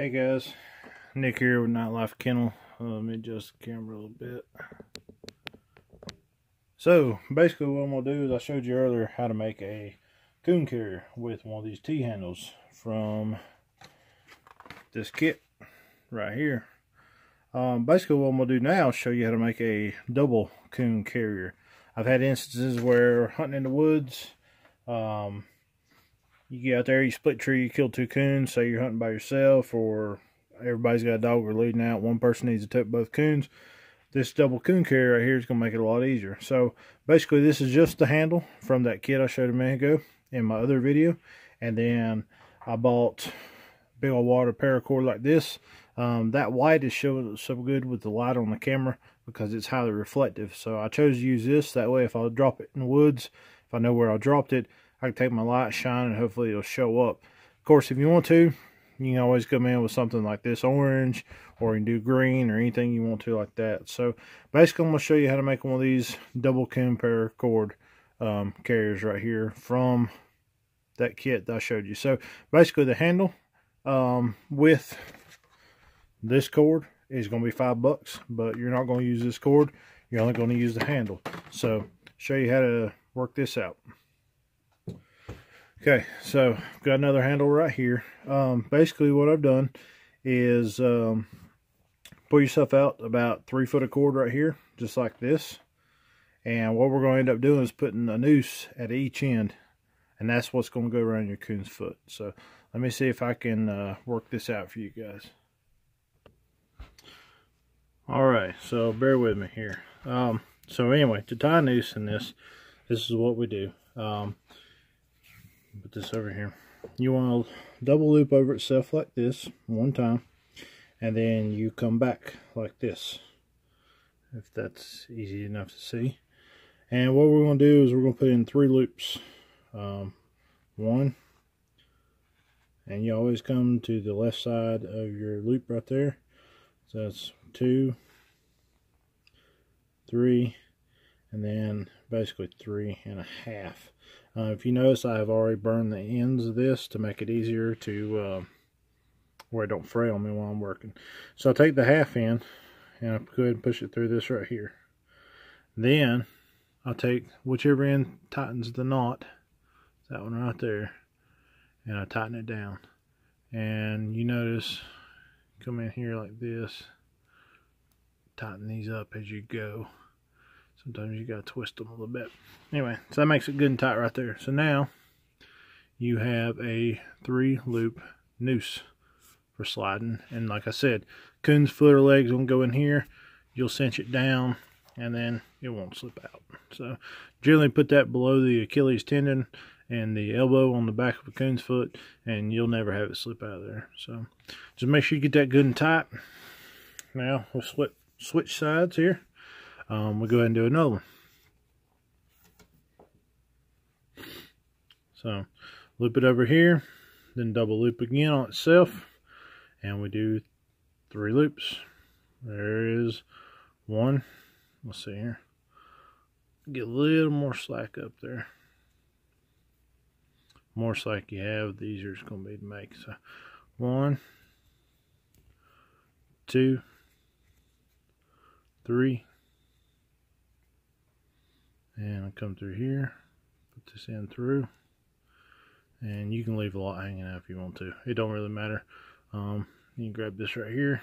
Hey guys, Nick here with Nightlife Kennel. Let me adjust the camera a little bit. So basically what I'm going to do is I showed you earlier how to make a coon carrier with one of these T-handles from this kit right here. Basically what I'm going to do now is show you how to make a double coon carrier. I've had instances where hunting in the woods, you get out there, you split tree, you kill two coons, say you're hunting by yourself, or everybody's got a dog or leading out, one person needs to tote both coons. This double coon carrier right here is going to make it a lot easier. So basically this is just the handle from that kit I showed a minute ago in my other video. And then I bought a big old water paracord like this. That white is showing so good with the light on the camera because it's highly reflective. So I chose to use this, that way if I drop it in the woods, if I know where I dropped it, I can take my light, shine, and hopefully it'll show up. Of course, if you want to, you can always come in with something like this orange, or you can do green, or anything you want to like that. So basically I'm going to show you how to make one of these double coon paracord carriers right here from that kit that I showed you. So basically the handle with this cord is going to be $5, but you're not going to use this cord, you're only going to use the handle. So show you how to work this out. Okay, so got another handle right here. Basically what I've done is pull yourself out about 3 foot of cord right here, just like this. And what we're going to end up doing is putting a noose at each end, and that's what's going to go around your coon's foot. So let me see if I can work this out for you guys. Alright, so bear with me here. So anyway, to tie a noose in this is what we do. Put this over here. You want to double loop over itself like this one time, and then you come back like this, if that's easy enough to see. And what we're going to do is we're going to put in 3 loops. One, and you always come to the left side of your loop right there. So that's 2, 3, and then basically 3.5. If you notice, I have already burned the ends of this to make it easier to where it don't fray on me while I'm working. So I take the half end and I go ahead and push it through this right here. Then I'll take whichever end tightens the knot, that one right there, and I tighten it down. And you notice, come in here like this, tighten these up as you go. Sometimes you gotta twist them a little bit. Anyway, so that makes it good and tight right there. So now you have a 3 loop noose for sliding. And like I said, coon's foot or legs will go in here. You'll cinch it down, and then it won't slip out. So generally put that below the Achilles tendon and the elbow on the back of a coon's foot, and you'll never have it slip out of there. So just make sure you get that good and tight. Now we'll switch sides here. We'll go ahead and do another one. So loop it over here, then double loop again on itself, and we do 3 loops. There is 1. Let's see here. Get a little more slack up there. More slack you have, the easier it's going to be to make. So 1, 2, 3. And I come through here, put this in through, and you can leave a lot hanging out if you want to. It don't really matter. You can grab this right here,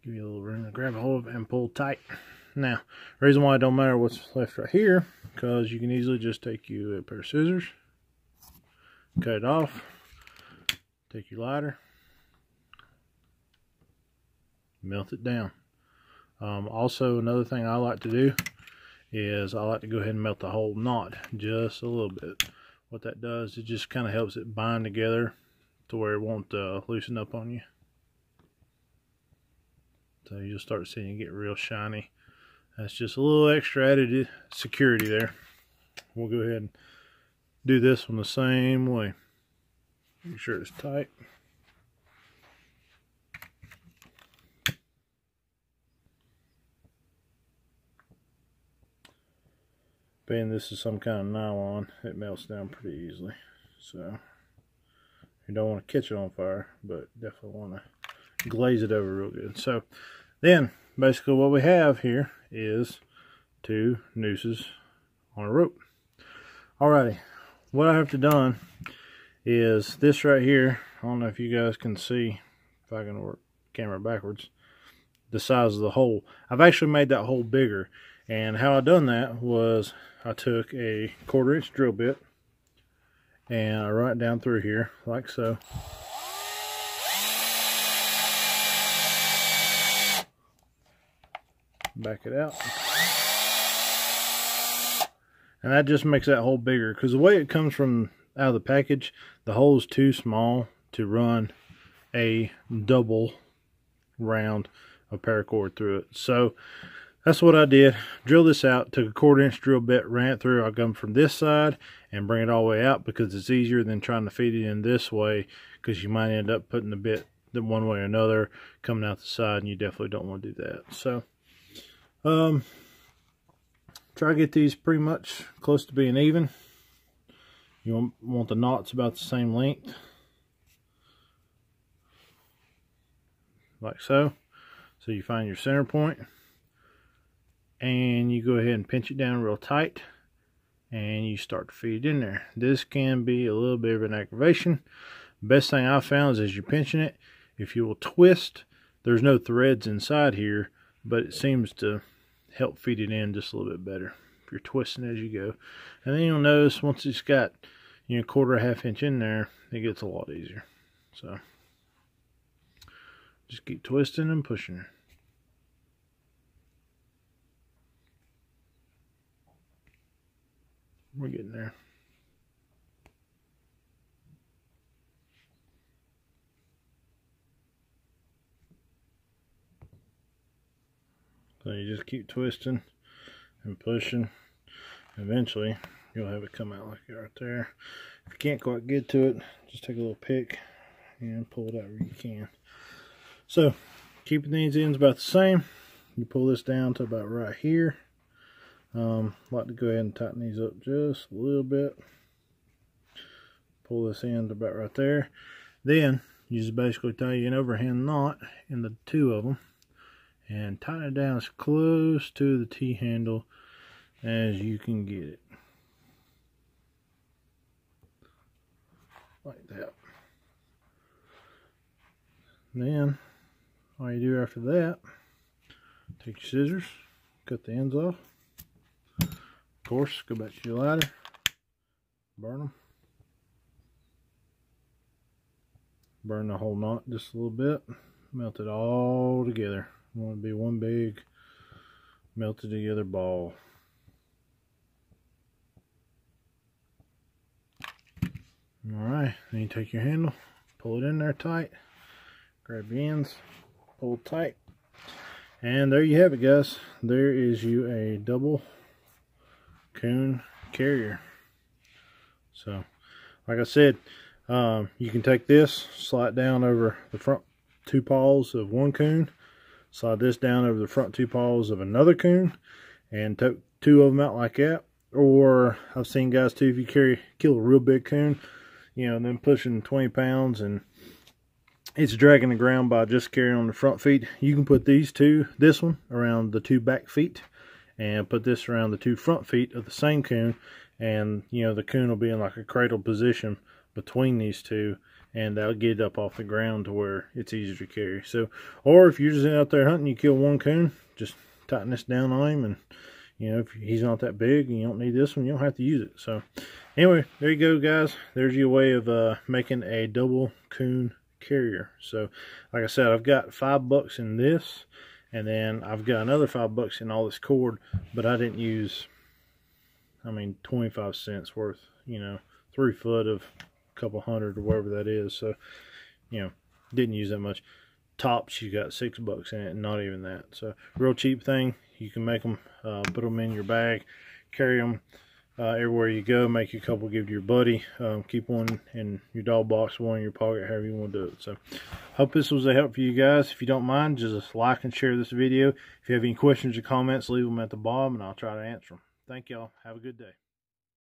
give you a little room to grab a hold of it and pull tight. Now, the reason why it don't matter what's left right here, because you can easily just take you a pair of scissors, cut it off, take your lighter, melt it down. Also, another thing I like to do is I like to go ahead and melt the whole knot just a little bit. What that does, it just kind of helps it bind together to where it won't loosen up on you. So you'll start seeing it get real shiny. That's just a little extra added security there. We'll go ahead and do this one the same way. Make sure it's tight. Being this is some kind of nylon, it melts down pretty easily. So You don't want to catch it on fire, but definitely want to glaze it over real good. So then basically what we have here is 2 nooses on a rope. Alrighty, what I have to done is this right here. I don't know if you guys can see, if I can work the camera backwards, the size of the hole. I've actually made that hole bigger, and how I done that was I took a 1/4 inch drill bit and I run it down through here like so. Back it out. And that just makes that hole bigger, because the way it comes from out of the package, the hole is too small to run a double round of paracord through it. So that's what I did. Drill this out, took a 1/4 inch drill bit, ran it through. I'll come from this side and bring it all the way out, because it's easier than trying to feed it in this way, because you might end up putting the bit one way or another coming out the side, and you definitely don't want to do that. So try to get these pretty much close to being even. You want the knots about the same length, like so. So you find your center point, and you go ahead and pinch it down real tight, and you start to feed it in there. This can be a little bit of an aggravation. Best thing I've found is as you're pinching it, if you will twist, there's no threads inside here, but it seems to help feed it in just a little bit better if you're twisting as you go. And then you'll notice once it's got, you know, 1/4 inch in there, it gets a lot easier. So just keep twisting and pushing. We're getting there. So you just keep twisting and pushing. Eventually you'll have it come out like that right there. If you can't quite get to it, just take a little pick and pull it out where you can. So keeping these ends about the same, you pull this down to about right here. Like to go ahead and tighten these up just a little bit. Pull this end about right there. Then you just basically tie an overhand knot in the 2 of them and tighten it down as close to the T-handle as you can get it. Like that. Then all you do after that, take your scissors, cut the ends off. Of course, go back to your lighter, burn them. Burn the whole knot just a little bit. Melt it all together. You want it to be one big melted together ball. Alright, then you take your handle, pull it in there tight, grab the ends, pull tight, and there you have it, guys. There is you a double Coon carrier. So like I said, you can take this, slide down over the front 2 paws of one coon, slide this down over the front 2 paws of another coon, and tote 2 of them out like that. Or I've seen guys too, if you kill a real big coon, you know, them pushing 20 pounds and it's dragging the ground by just carrying on the front feet, you can put this one around the 2 back feet and put this around the 2 front feet of the same coon, and you know, the coon will be in like a cradle position between these 2, and that'll get it up off the ground to where it's easier to carry. So, or if you're just out there hunting, you kill one coon, just tighten this down on him, and you know, if he's not that big and you don't need this one, you don't have to use it. So anyway, there you go, guys. There's your way of making a double coon carrier. So like I said, I've got $5 in this, and then I've got another $5 in all this cord, but I didn't use, I mean, 25 cents worth, you know, 3 foot of a couple hundred or whatever that is. So, you know, didn't use that much. Tops, you got $6 in it, not even that. So real cheap thing. You can make them, put them in your bag, carry them everywhere you go, make you a couple, give to your buddy, keep one in your dog box, one in your pocket, however you want to do it. So hope this was a help for you guys. If you don't mind, just like and share this video. If you have any questions or comments, leave them at the bottom and I'll try to answer them. Thank y'all. Have a good day.